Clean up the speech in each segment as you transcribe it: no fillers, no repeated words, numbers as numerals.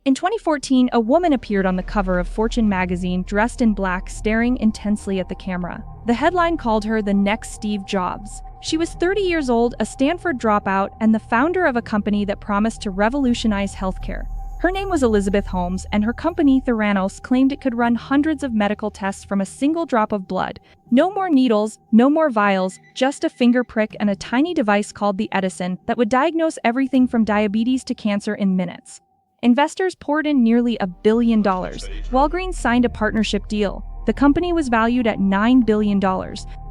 In 2014, a woman appeared on the cover of Fortune magazine dressed in black, staring intensely at the camera. The headline called her the next Steve Jobs. She was 30 years old, a Stanford dropout, and the founder of a company that promised to revolutionize healthcare. Her name was Elizabeth Holmes, and her company, Theranos, claimed it could run hundreds of medical tests from a single drop of blood. No more needles, no more vials, just a finger prick and a tiny device called the Edison that would diagnose everything from diabetes to cancer in minutes. Investors poured in nearly $1 billion. Walgreens signed a partnership deal. The company was valued at $9 billion,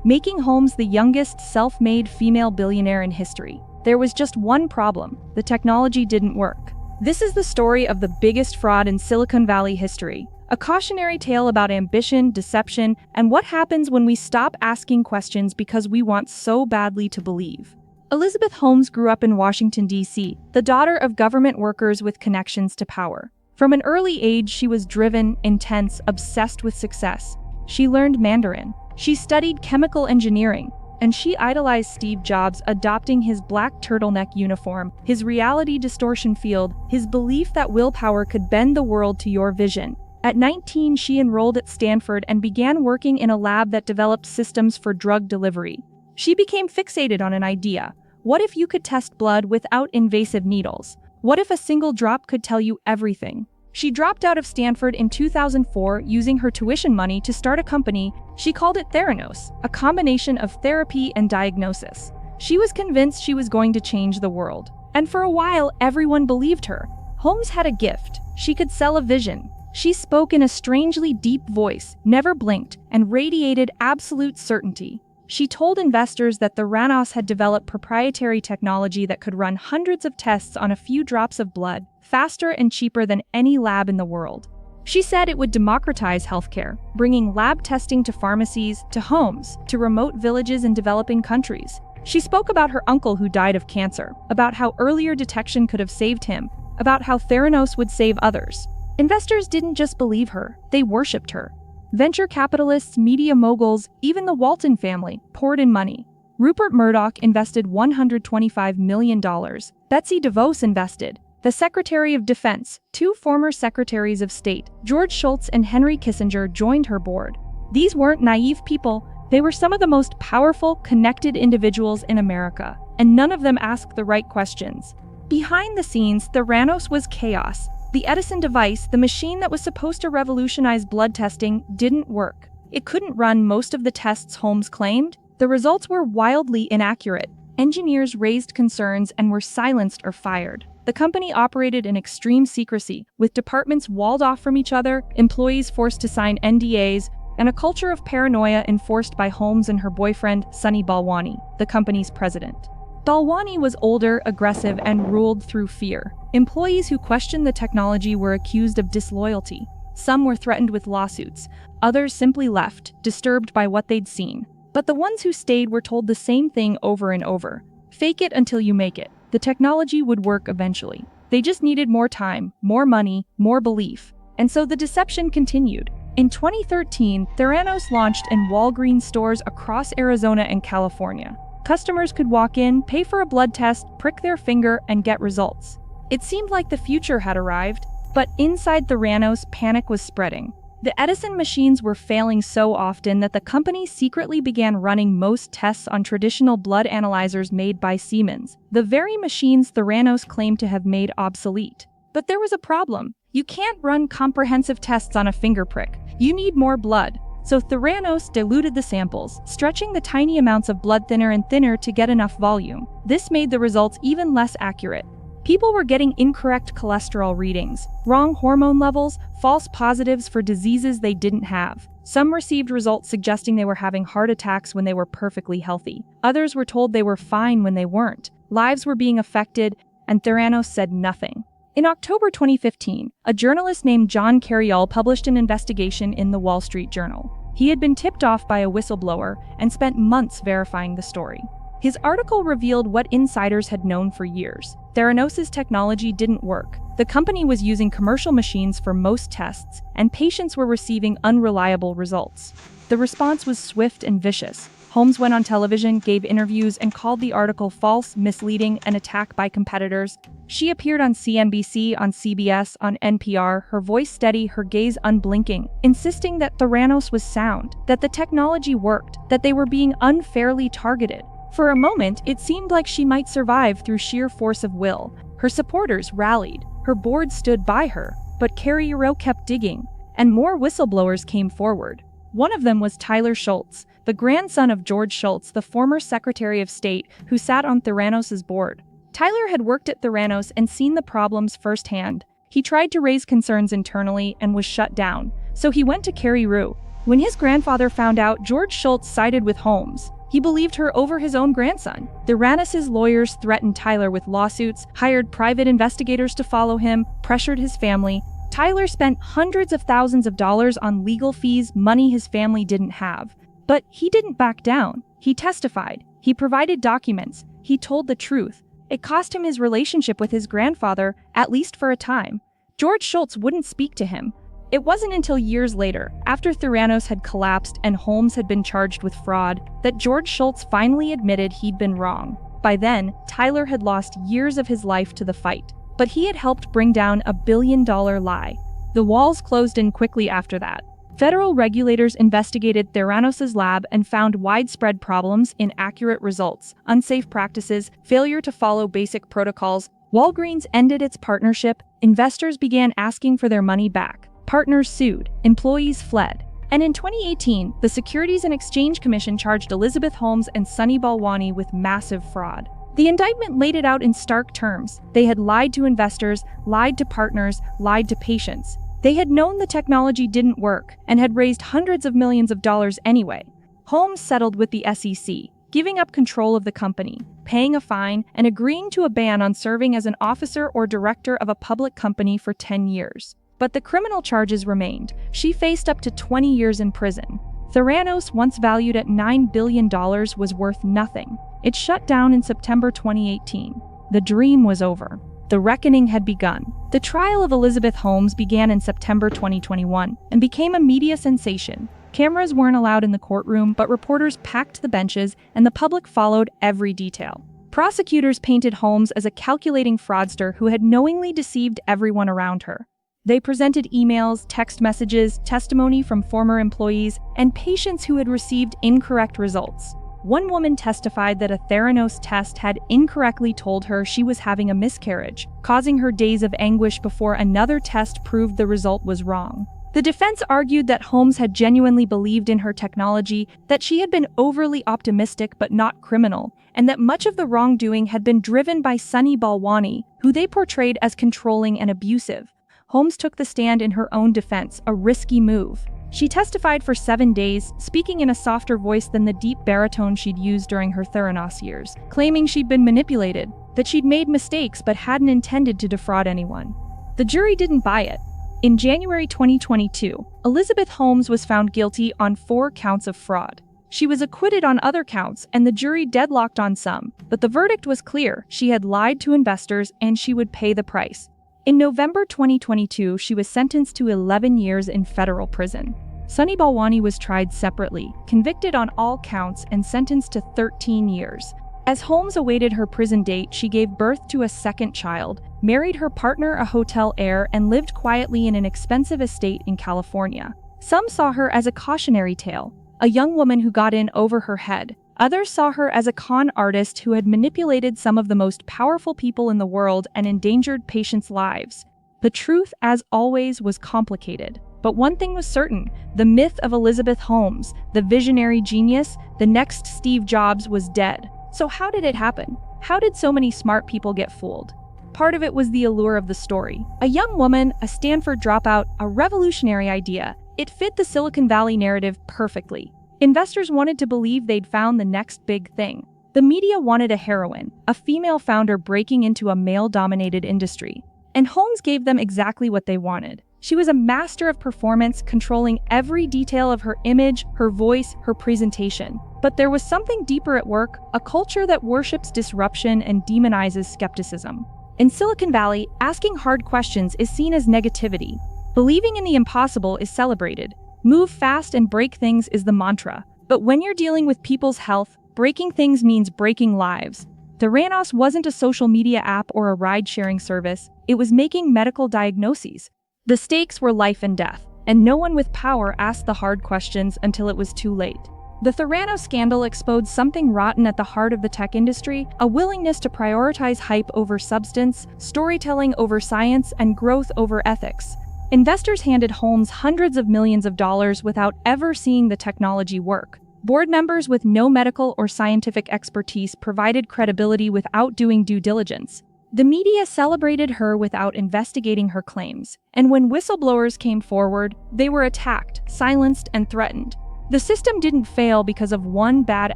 making Holmes the youngest self-made female billionaire in history. There was just one problem: the technology didn't work. This is the story of the biggest fraud in Silicon Valley history. A cautionary tale about ambition, deception, and what happens when we stop asking questions because we want so badly to believe. Elizabeth Holmes grew up in Washington, D.C., the daughter of government workers with connections to power. From an early age, she was driven, intense, obsessed with success. She learned Mandarin. She studied chemical engineering. And she idolized Steve Jobs, adopting his black turtleneck uniform, his reality distortion field, his belief that willpower could bend the world to your vision. At 19, she enrolled at Stanford and began working in a lab that developed systems for drug delivery. She became fixated on an idea. What if you could test blood without invasive needles? What if a single drop could tell you everything? She dropped out of Stanford in 2004 using her tuition money to start a company. She called it Theranos, a combination of therapy and diagnosis. She was convinced she was going to change the world. And for a while, everyone believed her. Holmes had a gift. She could sell a vision. She spoke in a strangely deep voice, never blinked, and radiated absolute certainty. She told investors that Theranos had developed proprietary technology that could run hundreds of tests on a few drops of blood, faster and cheaper than any lab in the world. She said it would democratize healthcare, bringing lab testing to pharmacies, to homes, to remote villages in developing countries. She spoke about her uncle who died of cancer, about how earlier detection could have saved him, about how Theranos would save others. Investors didn't just believe her, they worshipped her. Venture capitalists, media moguls, even the Walton family poured in money. Rupert Murdoch invested $125 million. Betsy DeVos invested. The Secretary of Defense, two former Secretaries of State, George Shultz and Henry Kissinger, joined her board. These weren't naive people. They were some of the most powerful, connected individuals in America, and none of them asked the right questions. Behind the scenes, Theranos was chaos. The Edison device, the machine that was supposed to revolutionize blood testing, didn't work. It couldn't run most of the tests Holmes claimed. The results were wildly inaccurate. Engineers raised concerns and were silenced or fired. The company operated in extreme secrecy, with departments walled off from each other, employees forced to sign NDAs, and a culture of paranoia enforced by Holmes and her boyfriend, Sunny Balwani, the company's president. Balwani was older, aggressive, and ruled through fear. Employees who questioned the technology were accused of disloyalty. Some were threatened with lawsuits. Others simply left, disturbed by what they'd seen. But the ones who stayed were told the same thing over and over. Fake it until you make it. The technology would work eventually. They just needed more time, more money, more belief. And so the deception continued. In 2013, Theranos launched in Walgreens stores across Arizona and California. Customers could walk in, pay for a blood test, prick their finger, and get results. It seemed like the future had arrived, but inside Theranos, panic was spreading. The Edison machines were failing so often that the company secretly began running most tests on traditional blood analyzers made by Siemens, the very machines Theranos claimed to have made obsolete. But there was a problem. You can't run comprehensive tests on a finger prick. You need more blood. So Theranos diluted the samples, stretching the tiny amounts of blood thinner and thinner to get enough volume. This made the results even less accurate. People were getting incorrect cholesterol readings, wrong hormone levels, false positives for diseases they didn't have. Some received results suggesting they were having heart attacks when they were perfectly healthy. Others were told they were fine when they weren't. Lives were being affected, and Theranos said nothing. In October 2015, a journalist named John Carreyrol published an investigation in the Wall Street Journal. He had been tipped off by a whistleblower and spent months verifying the story. His article revealed what insiders had known for years. Theranos' technology didn't work. The company was using commercial machines for most tests, and patients were receiving unreliable results. The response was swift and vicious. Holmes went on television, gave interviews, and called the article false, misleading, and attack by competitors. She appeared on CNBC, on CBS, on NPR, her voice steady, her gaze unblinking, insisting that Theranos was sound, that the technology worked, that they were being unfairly targeted. For a moment, it seemed like she might survive through sheer force of will. Her supporters rallied, her board stood by her, but Kerry Rowe kept digging, and more whistleblowers came forward. One of them was Tyler Shultz, the grandson of George Shultz, the former Secretary of State who sat on Theranos' board. Tyler had worked at Theranos and seen the problems firsthand. He tried to raise concerns internally and was shut down, so he went to Kerry Rowe. When his grandfather found out, George Shultz sided with Holmes. He believed her over his own grandson. Theranos' lawyers threatened Tyler with lawsuits, hired private investigators to follow him, pressured his family. Tyler spent hundreds of thousands of dollars on legal fees, money his family didn't have. But he didn't back down. He testified. He provided documents. He told the truth. It cost him his relationship with his grandfather, at least for a time. George Shultz wouldn't speak to him. It wasn't until years later, after Theranos had collapsed and Holmes had been charged with fraud, that George Shultz finally admitted he'd been wrong. By then, Tyler had lost years of his life to the fight, but he had helped bring down a billion-dollar lie. The walls closed in quickly after that. Federal regulators investigated Theranos' lab and found widespread problems, inaccurate results, unsafe practices, failure to follow basic protocols. Walgreens ended its partnership. Investors began asking for their money back. Partners sued. Employees fled. And in 2018, the Securities and Exchange Commission charged Elizabeth Holmes and Sunny Balwani with massive fraud. The indictment laid it out in stark terms. They had lied to investors, lied to partners, lied to patients. They had known the technology didn't work and had raised hundreds of millions of dollars anyway. Holmes settled with the SEC, giving up control of the company, paying a fine, and agreeing to a ban on serving as an officer or director of a public company for 10 years. But the criminal charges remained. She faced up to 20 years in prison. Theranos, once valued at $9 billion, was worth nothing. It shut down in September 2018. The dream was over. The reckoning had begun. The trial of Elizabeth Holmes began in September 2021 and became a media sensation. Cameras weren't allowed in the courtroom, but reporters packed the benches and the public followed every detail. Prosecutors painted Holmes as a calculating fraudster who had knowingly deceived everyone around her. They presented emails, text messages, testimony from former employees, and patients who had received incorrect results. One woman testified that a Theranos test had incorrectly told her she was having a miscarriage, causing her days of anguish before another test proved the result was wrong. The defense argued that Holmes had genuinely believed in her technology, that she had been overly optimistic but not criminal, and that much of the wrongdoing had been driven by Sunny Balwani, who they portrayed as controlling and abusive. Holmes took the stand in her own defense, a risky move. She testified for 7 days, speaking in a softer voice than the deep baritone she'd used during her Theranos years, claiming she'd been manipulated, that she'd made mistakes but hadn't intended to defraud anyone. The jury didn't buy it. In January 2022, Elizabeth Holmes was found guilty on 4 counts of fraud. She was acquitted on other counts, and the jury deadlocked on some, but the verdict was clear. She had lied to investors, and she would pay the price. In November 2022, she was sentenced to 11 years in federal prison. Sunny Balwani was tried separately, convicted on all counts, and sentenced to 13 years. As Holmes awaited her prison date, she gave birth to a second child, married her partner, a hotel heir, and lived quietly in an expensive estate in California. Some saw her as a cautionary tale, a young woman who got in over her head. Others saw her as a con artist who had manipulated some of the most powerful people in the world and endangered patients' lives. The truth, as always, was complicated. But one thing was certain: the myth of Elizabeth Holmes, the visionary genius, the next Steve Jobs, was dead. So how did it happen? How did so many smart people get fooled? Part of it was the allure of the story. A young woman, a Stanford dropout, a revolutionary idea. It fit the Silicon Valley narrative perfectly. Investors wanted to believe they'd found the next big thing. The media wanted a heroine, a female founder breaking into a male-dominated industry. And Holmes gave them exactly what they wanted. She was a master of performance, controlling every detail of her image, her voice, her presentation. But there was something deeper at work, a culture that worships disruption and demonizes skepticism. In Silicon Valley, asking hard questions is seen as negativity. Believing in the impossible is celebrated. Move fast and break things is the mantra. But when you're dealing with people's health, breaking things means breaking lives. Theranos wasn't a social media app or a ride-sharing service, it was making medical diagnoses. The stakes were life and death, and no one with power asked the hard questions until it was too late. The Theranos scandal exposed something rotten at the heart of the tech industry, a willingness to prioritize hype over substance, storytelling over science, and growth over ethics. Investors handed Holmes hundreds of millions of dollars without ever seeing the technology work. Board members with no medical or scientific expertise provided credibility without doing due diligence. The media celebrated her without investigating her claims, and when whistleblowers came forward, they were attacked, silenced, and threatened. The system didn't fail because of one bad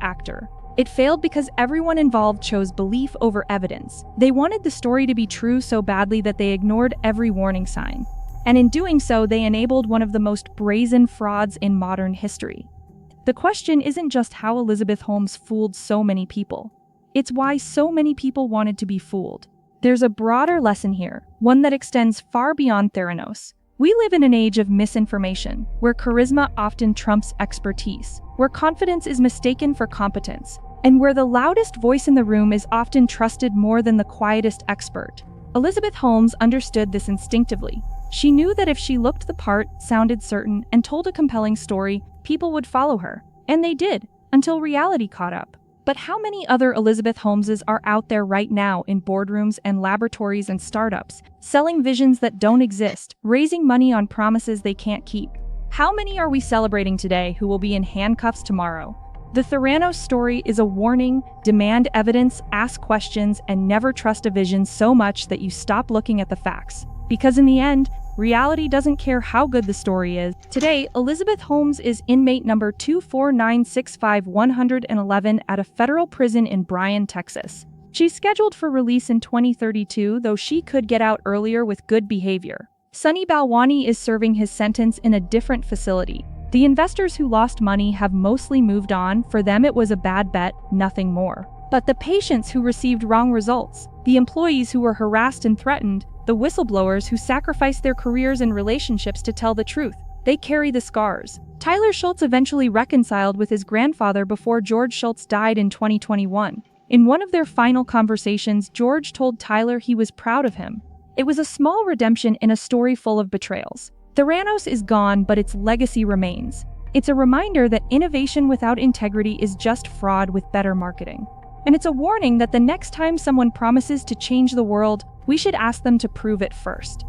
actor. It failed because everyone involved chose belief over evidence. They wanted the story to be true so badly that they ignored every warning sign. And in doing so, they enabled one of the most brazen frauds in modern history. The question isn't just how Elizabeth Holmes fooled so many people. It's why so many people wanted to be fooled. There's a broader lesson here, one that extends far beyond Theranos. We live in an age of misinformation, where charisma often trumps expertise, where confidence is mistaken for competence, and where the loudest voice in the room is often trusted more than the quietest expert. Elizabeth Holmes understood this instinctively. She knew that if she looked the part, sounded certain, and told a compelling story, people would follow her. And they did, until reality caught up. But how many other Elizabeth Holmeses are out there right now in boardrooms and laboratories and startups, selling visions that don't exist, raising money on promises they can't keep? How many are we celebrating today who will be in handcuffs tomorrow? The Theranos story is a warning: demand evidence, ask questions, and never trust a vision so much that you stop looking at the facts. Because in the end, reality doesn't care how good the story is. Today, Elizabeth Holmes is inmate number 24965-111 at a federal prison in Bryan, Texas. She's scheduled for release in 2032, though she could get out earlier with good behavior. Sunny Balwani is serving his sentence in a different facility. The investors who lost money have mostly moved on. For them, it was a bad bet, nothing more. But the patients who received wrong results, the employees who were harassed and threatened, the whistleblowers who sacrificed their careers and relationships to tell the truth, they carry the scars. Tyler Schultz eventually reconciled with his grandfather before George Schultz died in 2021. In one of their final conversations, George told Tyler he was proud of him. It was a small redemption in a story full of betrayals. Theranos is gone, but its legacy remains. It's a reminder that innovation without integrity is just fraud with better marketing. And it's a warning that the next time someone promises to change the world, we should ask them to prove it first.